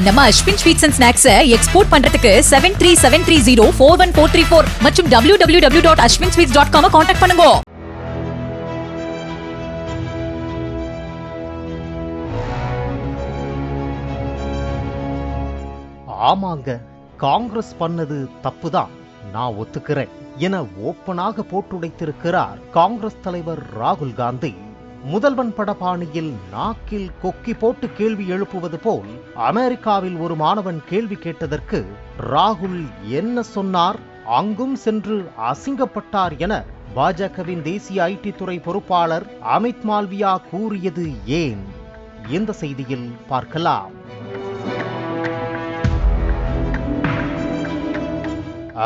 நம்ம Ashwin sweets and snacks export பண்றதுக்கு 7373041434 மற்றும் www.ashwinsweets.com கான்டாக்ட் பண்ணுங்க. ஆமாங்க, காங்கிரஸ் பண்ணது தப்புதான், நான் ஒத்துக்கிறேன் என ஓப்பனாக போட்டுடைத்திருக்கிறார் காங்கிரஸ் தலைவர் ராகுல் காந்தி. முதல்வன் படபாணியில் நாக்கில் கொக்கி போட்டு கேள்வி எழுப்புவது போல் அமெரிக்காவில் ஒரு மாணவன் கேள்வி கேட்டதற்கு ராகுல் என்ன சொன்னார், அங்கும் சென்று அசிங்கப்பட்டார் என பாஜகவின் தேசிய ஐடி துறை பொறுப்பாளர் அமித் மால்வியா கூறியது ஏன்? இந்த செய்தியில் பார்க்கலாம்.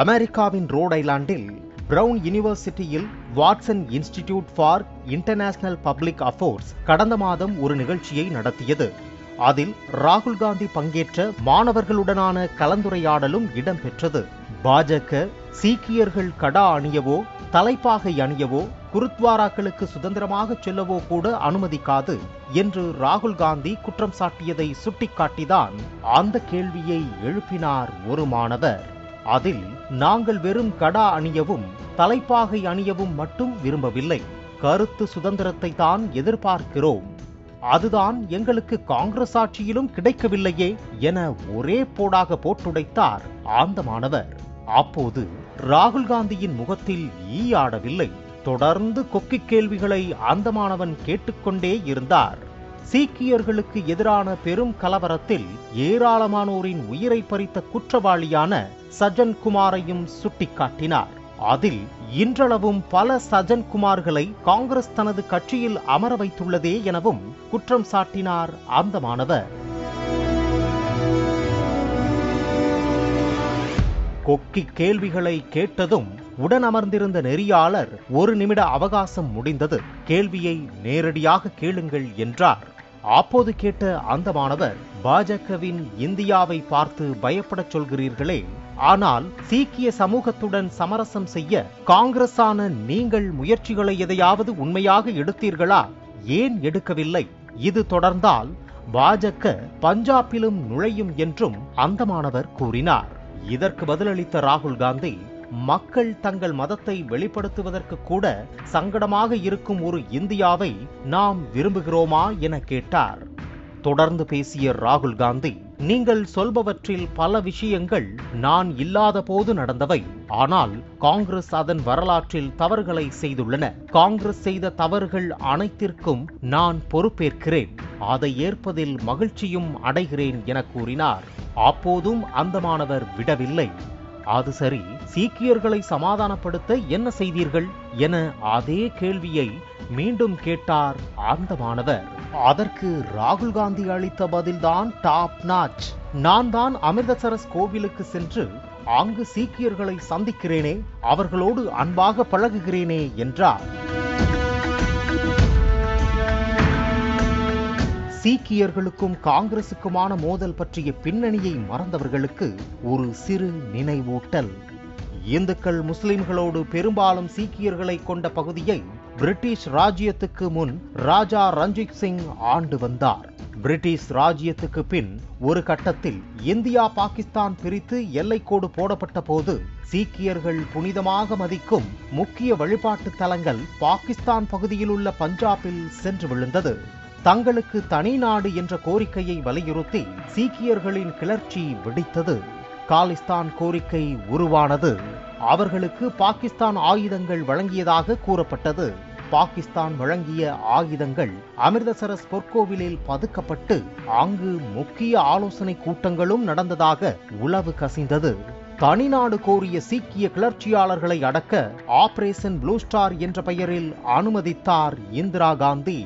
அமெரிக்காவின் ரோட் ஐலாண்டில் பிரவுன் யூனிவர்சிட்டியில் Watson institute for international public affairs கடந்த மாதம் ஒரு நிகழ்ச்சியை நடத்தியது. அதில் ராகுல் காந்தி பங்கேற்ற மாணவர்களுடனான கலந்துரையாடலும் இடம்பெற்றது. பாஜக சீக்கியர்கள் கடா அணியவோ தலைப்பாகை அணியவோ குருத்வாராக்களுக்கு சுதந்திரமாக செல்லவோ கூட அனுமதிக்காது என்று ராகுல் காந்தி குற்றம் சாட்டியதை சுட்டிக்காட்டிதான் அந்த கேள்வியை எழுப்பினார் ஒரு மாணவர். அதில் நாங்கள் வெறும் கடா அணியவும் தலைப்பாகை அணியவும் மட்டும் விரும்பவில்லை, கருத்து சுதந்திரத்தை தான் எதிர்பார்க்கிறோம், அதுதான் எங்களுக்கு காங்கிரஸ் ஆட்சியிலும் கிடைக்கவில்லையே என ஒரே போடாக போட்டுடைத்தார் அந்த மாணவர். அப்போது ராகுல் காந்தியின் முகத்தில் ஈ ஆடவில்லை. தொடர்ந்து கொக்கி கேள்விகளை அந்த மாணவன் கேட்டுக்கொண்டே இருந்தார். சீக்கியர்களுக்கு எதிரான பெரும் கலவரத்தில் ஏராளமானோரின் உயிரை பறித்த குற்றவாளியான சஜன் குமாரையும் சுட்டிக்காட்டினார். அதில் இன்றளவும் பல சஜன் குமார்களை காங்கிரஸ் தனது கட்சியில் அமர வைத்துள்ளதே எனவும் குற்றம் சாட்டினார் அந்த மாணவர். கொக்கி கேள்விகளை கேட்டதும் உடன் அமர்ந்திருந்த நெறியாளர் ஒரு நிமிட அவகாசம் முடிந்தது, கேள்வியை நேரடியாக கேளுங்கள் என்றார். அப்போது கேட்ட அந்த மாணவர், பாஜகவின் இந்தியாவை பார்த்து பயப்படச் சொல்கிறீர்களே, ஆனால் சீக்கிய சமூகத்துடன் சமரசம் செய்ய காங்கிரஸான நீங்கள் முயற்சிகளை எதையாவது உண்மையாக எடுத்தீர்களா? ஏன் எடுக்கவில்லை? இது தொடர்ந்தால் பாஜக பஞ்சாபிலும் நுழையும் என்றும் அந்த மாணவர் கூறினார். இதற்கு பதிலளித்த ராகுல் காந்தி, மக்கள் தங்கள் மதத்தை வெளிப்படுத்துவதற்கு கூட சங்கடமாக இருக்கும் ஒரு இந்தியாவை நாம் விரும்புகிறோமா என கேட்டார். தொடர்ந்து பேசிய ராகுல் காந்தி, நீங்கள் சொல்பவற்றில் பல விஷயங்கள் நான் இல்லாத போது நடந்தவை, ஆனால் காங்கிரஸ் அதன் வரலாற்றில் தவறுகளை செய்துள்ளன. காங்கிரஸ் செய்த தவறுகள் அனைத்திற்கும் நான் பொறுப்பேற்கிறேன், அதை ஏற்பதில் மகிழ்ச்சியும் அடைகிறேன் என கூறினார். அப்போதும் அந்த மாணவர் விடவில்லை. அது சரி, சீக்கியர்களை சமாதானப்படுத்த என்ன செய்தீர்கள் என அதே கேள்வியை மீண்டும் கேட்டார் அந்த மாணவர். அதற்கு ராகுல் காந்தி அளித்த பதில்தான் டாப் நாச். நான் தான் அமிர்தசரஸ் கோவிலுக்கு சென்று அங்கு சீக்கியர்களை சந்திக்கிறேனே, அவர்களோடு அன்பாக பழகுகிறேனே என்றார். சீக்கியர்களுக்கும் காங்கிரசுக்குமான மோதல் பற்றிய பின்னணியை மறந்தவர்களுக்கு ஒரு சிறு நினைவூட்டல். இந்துக்கள் முஸ்லிம்களோடு பெரும்பாலும் சீக்கியர்களை கொண்ட பகுதியை பிரிட்டிஷ் ராஜ்யத்துக்கு முன் ராஜா ரஞ்சித் சிங் ஆண்டு வந்தார். பிரிட்டிஷ் ராஜ்யத்துக்கு பின் ஒரு கட்டத்தில் இந்தியா பாகிஸ்தான் பிரித்து எல்லைக்கோடு போடப்பட்ட போது சீக்கியர்கள் புனிதமாக மதிக்கும் முக்கிய வழிபாட்டு தலங்கள் பாகிஸ்தான் பகுதியில் உள்ள பஞ்சாபில் சென்று விழுந்தது. தங்களுக்கு தனி நாடு என்ற கோரிக்கையை வலியுறுத்தி சீக்கியர்களின் கிளர்ச்சி வெடித்தது. காலிஸ்தான் கோரிக்கை உருவானது. அவர்களுக்கு பாகிஸ்தான் ஆயுதங்கள் வழங்கியதாக கூறப்பட்டது. பாகிஸ்தான் வழங்கிய ஆயுதங்கள் அமிர்தசரஸ் பொற்கோவிலில் பதுக்கப்பட்டு அங்கு முக்கிய ஆலோசனை கூட்டங்களும் நடந்ததாக உளவு கசிந்தது. தனிநாடு கோரிய சீக்கிய கிளர்ச்சியாளர்களை அடக்க ஆபரேஷன் ப்ளூ ஸ்டார் என்ற பெயரில் அனுமதித்தார் இந்திரா காந்தி.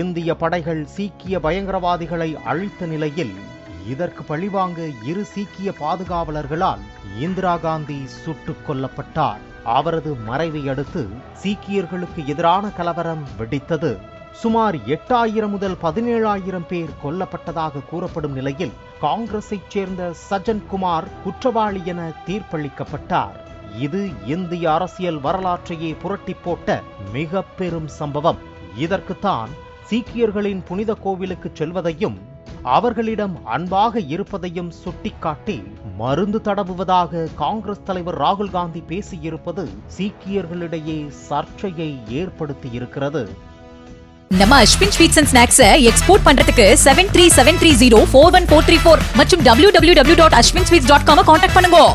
இந்திய படைகள் சீக்கிய பயங்கரவாதிகளை அழித்த நிலையில் இதற்கு பழிவாங்க இரு சீக்கிய பாதுகாவலர்களால் இந்திரா காந்தி சுட்டுக் கொல்லப்பட்டார். அவரது மறைவை அடுத்து சீக்கியர்களுக்கு எதிரான கலவரம் வெடித்தது. சுமார் 8000 முதல் 17000 பேர் கொல்லப்பட்டதாக கூறப்படும் நிலையில் காங்கிரஸைச் சேர்ந்த சஜன் குமார் குற்றவாளி என தீர்ப்பளிக்கப்பட்டார். இது இந்திய அரசியல் வரலாற்றையே புரட்டி போட்ட மிக பெரும் சம்பவம். இதற்குத்தான் சீக்கியர்களின் புனித கோவிலுக்கு செல்வதையும் அவர்களிடம் அன்பாக இருப்பதையும் சுட்டிக்காட்டி மருந்து தடவுவதாக காங்கிரஸ் தலைவர் ராகுல் காந்தி பேசியிருப்பது சீக்கியர்களிடையே சர்ச்சையை ஏற்படுத்தியிருக்கிறது. நம்ம Ashwin sweets and snacks export பண்றதுக்கு 7373041434 மற்றும் www.ashwinsweets.com கான்டாக்ட் பண்ணுங்க.